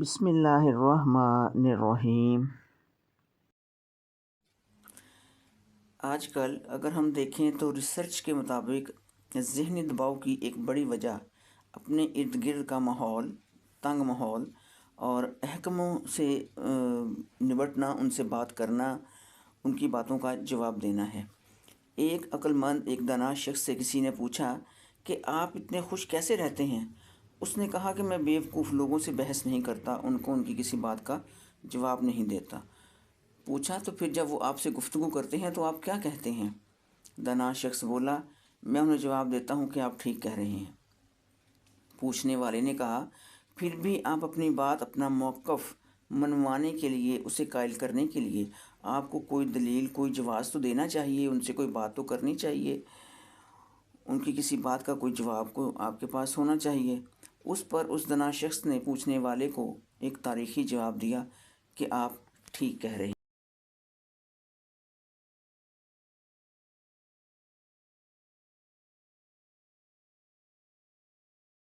بسم اللہ الرحمن الرحیم۔ آج کل اگر ہم دیکھیں تو ریسرچ کے مطابق ذہنی دباؤ کی ایک بڑی وجہ اپنے ارد گرد کا ماحول، تنگ ماحول اور احکاموں سے نبٹنا، ان سے بات کرنا، ان کی باتوں کا جواب دینا ہے۔ ایک عقل مند، ایک دانا شخص سے کسی نے پوچھا کہ آپ اتنے خوش کیسے رہتے ہیں؟ اس نے کہا کہ میں بیوقوف لوگوں سے بحث نہیں کرتا، ان کو ان کی کسی بات کا جواب نہیں دیتا۔ پوچھا تو پھر جب وہ آپ سے گفتگو کرتے ہیں تو آپ کیا کہتے ہیں؟ دانا شخص بولا، میں انہیں جواب دیتا ہوں کہ آپ ٹھیک کہہ رہے ہیں۔ پوچھنے والے نے کہا، پھر بھی آپ اپنی بات، اپنا موقف منوانے کے لیے، اسے قائل کرنے کے لیے آپ کو کوئی دلیل، کوئی جواز تو دینا چاہیے، ان سے کوئی بات تو کرنی چاہیے، ان کی کسی بات کا کوئی جواب کو آپ کے پاس ہونا چاہیے۔ اس پر اس دانا شخص نے پوچھنے والے کو ایک تاریخی جواب دیا کہ آپ ٹھیک کہہ رہے ہیں۔